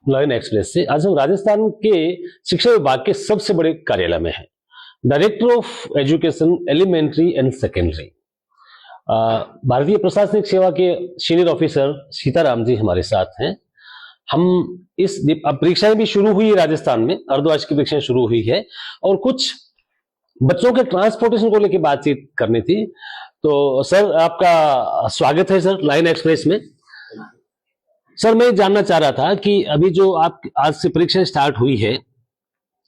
Line express से। आज हम राजस्थान के शिक्षा विभाग के सबसे बड़े कार्यालय में हैं। Director of education elementary and secondary, भारतीय प्रशासनिक सेवा के सीनियर ऑफिसर सीताराम जी हमारे साथ हैं। हम इस परीक्षाएं भी शुरू हुई है राजस्थान में, अर्धवार्षिक परीक्षाएं शुरू हुई है और कुछ बच्चों के ट्रांसपोर्टेशन को लेकर बातचीत करनी थी। तो सर, आपका स्वागत है सर लाइन एक्सप्रेस में। सर, मैं जानना चाह रहा था कि अभी जो आप आज से परीक्षा स्टार्ट हुई है,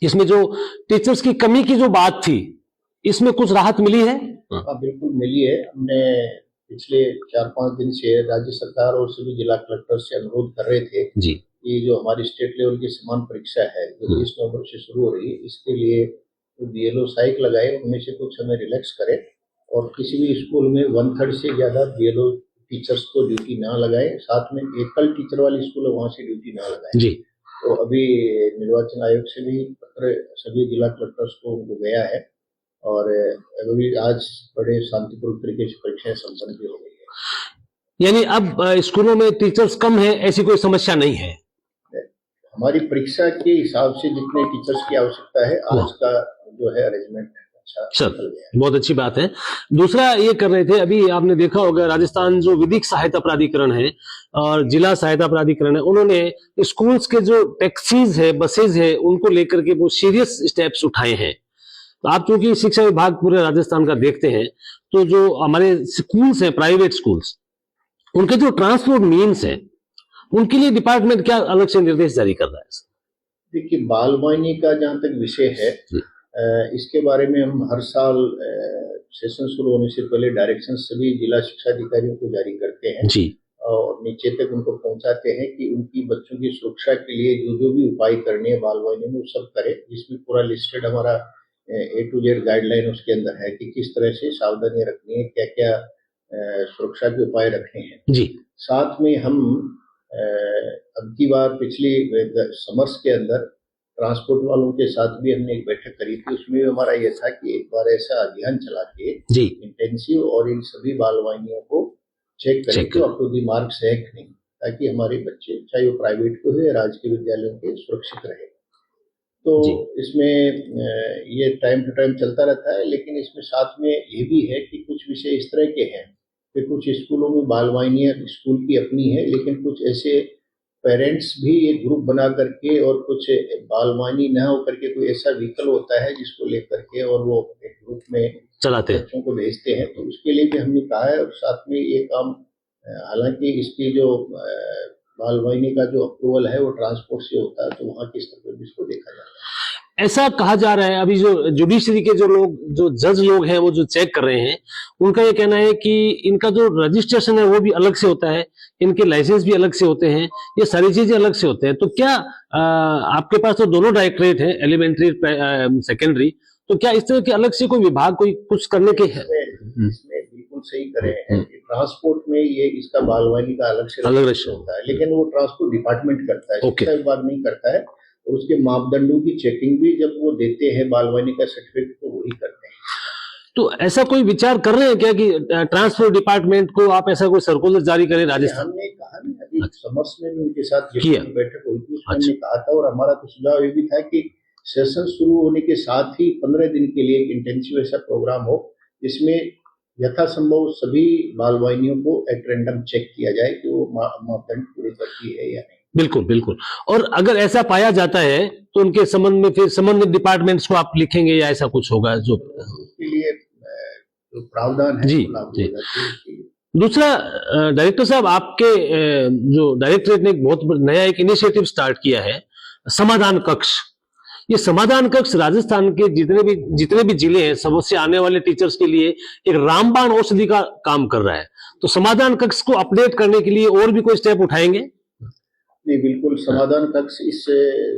इसमें जो टीचर्स की कमी की जो बात थी, इसमें कुछ राहत मिली है? हाँ, बिल्कुल मिली है। हमने पिछले 4-5 दिन से राज्य सरकार और सभी जिला कलेक्टर से अनुरोध कर रहे थे जी कि जो हमारी स्टेट लेवल की समान परीक्षा है जो 20 नवंबर से शुरू हो रही है, इसके लिए जो बीएलओ साइक लगाए उनमें से कुछ हमें रिलैक्स करें और किसी भी स्कूल में 1/3 से ज्यादा बीएलओ टीचर्स को ड्यूटी ना लगाए, साथ में एकल टीचर वाली स्कूल है वहां से ड्यूटी ना लगाए जी। तो अभी निर्वाचन आयोग से भी पत्र सभी जिला कलेक्टर्स को उनको गया है और अभी आज बड़े शांतिपूर्ण तरीके से परीक्षाएं संपन्न भी हो गई है। यानी अब स्कूलों में टीचर्स कम है, ऐसी कोई समस्या नहीं है? हमारी परीक्षा के हिसाब से जितने टीचर्स की आवश्यकता है आज का जो है अरेंजमेंट सर, बहुत अच्छी बात है। दूसरा ये कर रहे थे, अभी आपने देखा होगा राजस्थान जो विधिक सहायता प्राधिकरण है और जिला सहायता प्राधिकरण है, उन्होंने स्कूल्स के जो टैक्सीज है, बसेज है, उनको लेकर के वो सीरियस स्टेप्स उठाए हैं। तो आप चूंकि शिक्षा विभाग पूरे राजस्थान का देखते हैं, तो जो हमारे स्कूल्स हैं, प्राइवेट स्कूल्स, उनके जो ट्रांसपोर्ट मीन्स है, उनके लिए डिपार्टमेंट क्या अलग से निर्देश जारी कर रहा है? देखिए, बाल वाहिनी का जहाँ तक विषय है, इसके बारे में हम हर साल सेशन शुरू होने से पहले डायरेक्शन सभी जिला शिक्षा अधिकारियों को जारी करते हैं जी और नीचे तक उनको पहुंचाते हैं कि उनकी बच्चों की सुरक्षा के लिए जो भी उपाय करने हैं बाल वाहिनी में वो सब करें। जिसमें पूरा लिस्टेड हमारा A to Z गाइडलाइन उसके अंदर है कि किस तरह से सावधानी रखनी है, क्या क्या सुरक्षा के उपाय रखने हैं जी। साथ में हम अब की बार पिछली समर्स के अंदर ट्रांसपोर्ट वालों के साथ भी हमने एक बैठक करी थी। उसमें भी हमारा यह था कि एक बार ऐसा अभियान चला के जी इंटेंसिव और इन सभी बाल वाहिनियों को चेक करें कि अप टू दी मार्क्स है कि नहीं, ताकि हमारे बच्चे चाहे वो प्राइवेट को हो या राजकीय विद्यालयों के सुरक्षित रहे। तो इसमें ये टाइम टू टाइम चलता रहता है, लेकिन इसमें साथ में ये भी है कि कुछ विषय इस तरह के हैं कि कुछ स्कूलों में बाल वाहिनियां स्कूल की अपनी है, लेकिन कुछ ऐसे पेरेंट्स भी एक ग्रुप बना करके और कुछ बाल वाहिनी न होकर के कोई ऐसा व्हीकल होता है जिसको लेकर के और वो एक ग्रुप में चलाते हैं, बच्चों को भेजते हैं। तो उसके लिए भी हमने कहा है और साथ में ये काम, हालांकि इसकी जो बाल वाहिनी का जो अप्रूवल है वो ट्रांसपोर्ट से होता है, तो वहाँ के स्तर पर भी इसको देखा जाता है। ऐसा कहा जा रहा है। अभी जो जुडिशरी के जो लोग, जो जज लोग हैं, वो जो चेक कर रहे हैं, उनका ये कहना है कि इनका जो रजिस्ट्रेशन है वो भी अलग से होता है, इनके लाइसेंस भी अलग से होते हैं, ये सारी चीजें अलग से होते हैं। तो क्या आपके पास तो दोनों डायरेक्टरेट है, एलिमेंट्री सेकेंडरी, तो क्या इस तरह के अलग से कोई विभाग कोई कुछ करने के है? इसमें बिल्कुल सही करे हैं कि ट्रांसपोर्ट में ये इसका बाल वाहिनी का अलग से होता है, लेकिन वो ट्रांसपोर्ट डिपार्टमेंट करता है, शिक्षा विभाग नहीं करता है। और उसके मापदंडों की चेकिंग भी जब वो देते हैं बाल वाहिनी का सर्टिफिकेट तो वही करते हैं। तो ऐसा कोई विचार कर रहे हैं क्या कि ट्रांसपोर्ट डिपार्टमेंट को आप ऐसा कोई सर्कुलर जारी करें राजस्थान? हमने कहा ना, अभी समर्स में भी उनके साथ बैठक हुई थी, उसमें हमने कहा था और हमारा तो सुझाव ये भी था कि सेशन शुरू होने के साथ ही 15 दिन के लिए एक इंटेंसिव ऐसा प्रोग्राम हो जिसमें यथासंभव सभी बाल वाहिनियों को एट रैंडम चेक किया जाए कि वो मापदंड पूरे करती है या नहीं। बिल्कुल बिल्कुल। और अगर ऐसा पाया जाता है तो उनके संबंध में फिर संबंधित डिपार्टमेंट्स को आप लिखेंगे या ऐसा कुछ होगा जो उसके लिए जो प्रावधान है? जी जी। दूसरा, डायरेक्टर साहब, आपके जो डायरेक्टरेट ने एक बहुत नया एक इनिशिएटिव स्टार्ट किया है, समाधान कक्ष। ये समाधान कक्ष राजस्थान के जितने भी जिले हैं, सबसे आने वाले टीचर्स के लिए एक रामबाण औषधि का काम कर रहा है। तो समाधान कक्ष को अपडेट करने के लिए और भी कोई स्टेप उठाएंगे? नहीं, बिल्कुल। समाधान कक्ष इस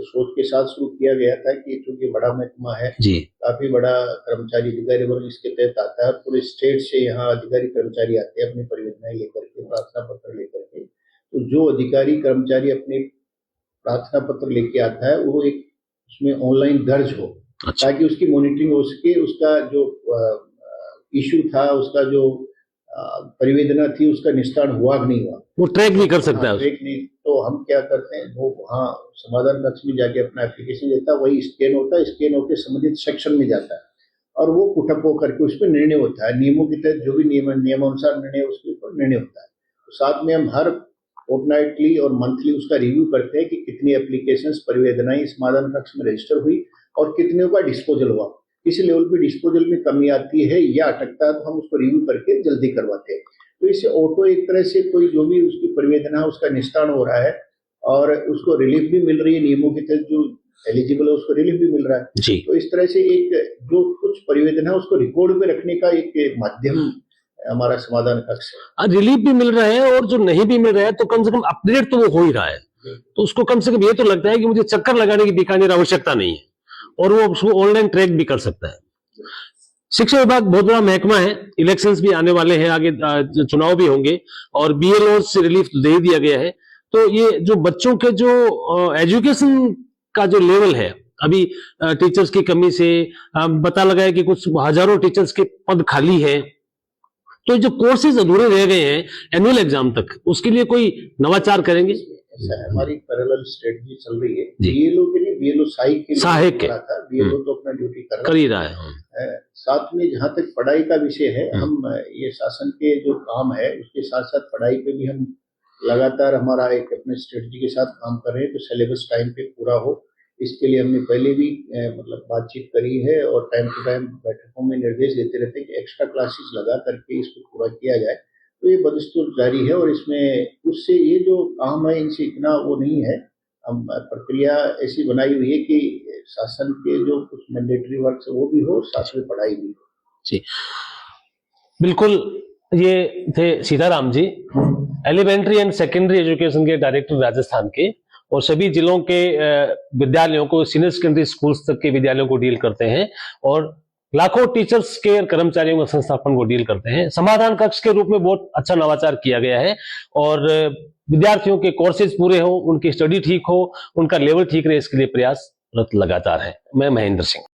सोच के साथ शुरू किया गया था कि चूंकि बड़ा महकमा है जी, काफी बड़ा कर्मचारी अधिकारी वर्ग इसके तहत आता है, पूरे स्टेट से यहाँ अधिकारी कर्मचारी आते हैं अपनी परियोजनाएं लेकर के, प्रार्थना पत्र लेकर के। तो जो अधिकारी कर्मचारी अपने प्रार्थना पत्र लेके आता है वो एक उसमें ऑनलाइन दर्ज हो, ताकि उसकी मॉनिटरिंग हो सके, उसका जो इश्यू था, उसका जो परिवेदना थी, उसका निस्तारण हुआ कि नहीं हुआ, वो ट्रैक भी कर सकता है। ट्रैक नहीं तो हम क्या करते हैं, वो वहाँ समाधान कक्ष में जाके अपना एप्लीकेशन देता है, वही स्कैन होता है, स्कैन होकर संबंधित सेक्शन में जाता है और वो पुटअप होकर के उस पर निर्णय होता है, नियमों के तहत जो भी नियमानुसार निर्णय उसके ऊपर निर्णय होता है। तो साथ में हम हर फोर्टनाइटली और मंथली उसका रिव्यू करते हैं कि कितनी एप्लीकेशंस परिवेदनाएं समाधान कक्ष में रजिस्टर हुई और कितने का डिस्पोजल हुआ। किसी लेवल पे डिस्पोजल में कमी आती है या अटकता है तो हम उसको रिव्यू करके जल्दी करवाते हैं। तो इससे ऑटो एक तरह से कोई जो भी उसकी परिवेदना उसका निस्तारण हो रहा है और उसको रिलीफ भी मिल रही है, नियमों के तहत जो एलिजिबल है उसको रिलीफ भी मिल रहा है जी। तो इस तरह से एक जो कुछ परिवेदना उसको रिकॉर्ड में रखने का एक माध्यम हमारा समाधान कक्ष है। रिलीफ भी मिल रहा है और जो नहीं भी मिल रहा है तो कम से कम अपडेट तो वो हो ही रहा है, तो उसको कम से कम ये तो लगता है कि मुझे चक्कर लगाने की बीकानेर आवश्यकता नहीं है और वो उसको ऑनलाइन ट्रैक भी कर सकता है। शिक्षा विभाग बहुत बड़ा महकमा है, इलेक्शंस भी आने वाले हैं, आगे चुनाव भी होंगे और बीएलओ से रिलीफ दे दिया गया है। तो ये जो बच्चों के जो एजुकेशन का जो लेवल है, अभी टीचर्स की कमी से पता लगा है कि कुछ हजारों टीचर्स के पद खाली है, तो जो कोर्सेज अधूरे रह गए हैं एनुअल एग्जाम तक, उसके लिए कोई नवाचार करेंगे? ऐसा हमारी पैरेलल स्ट्रेटजी चल रही है। बीएलओ के लिए बीएलओ सहायक के बीएलओ तो अपना ड्यूटी कर ही रहा है। साथ में जहाँ तक पढ़ाई का विषय है, हम ये शासन के जो काम है उसके साथ साथ पढ़ाई पे भी हम लगातार हमारा एक अपने स्ट्रेटजी के साथ काम कर रहे हैं, तो सिलेबस टाइम पे पूरा हो इसके लिए हमने पहले भी मतलब बातचीत करी है और टाइम टू टाइम बैठकों में निर्देश देते रहते हैं कि एक्स्ट्रा क्लासेस लगा करके इसको पूरा किया जाए। तो ये बदस्तूर जारी है और इसमें उससे ये जो काम है इनसे इतना वो नहीं है। हम प्रक्रिया ऐसी बनाई हुई है कि शासन के जो कुछ मैंडेटरी वर्क वो भी हो, साथ में पढ़ाई भी हो। जी बिल्कुल, ये थे Sitaram ji, elementary and secondary education के डायरेक्टर राजस्थान के, और सभी जिलों के विद्यालयों को, सीनियर सेकेंडरी स्कूल्स तक के विद्यालयों को डील करते हैं और लाखों टीचर्स के कर्मचारियों के संस्थापन को डील करते हैं। समाधान कक्ष के रूप में बहुत अच्छा नवाचार किया गया है और विद्यार्थियों के कोर्सेज पूरे हो, उनकी स्टडी ठीक हो, उनका लेवल ठीक रहे, इसके लिए प्रयासरत लगातार है। मैं महेंद्र सिंह।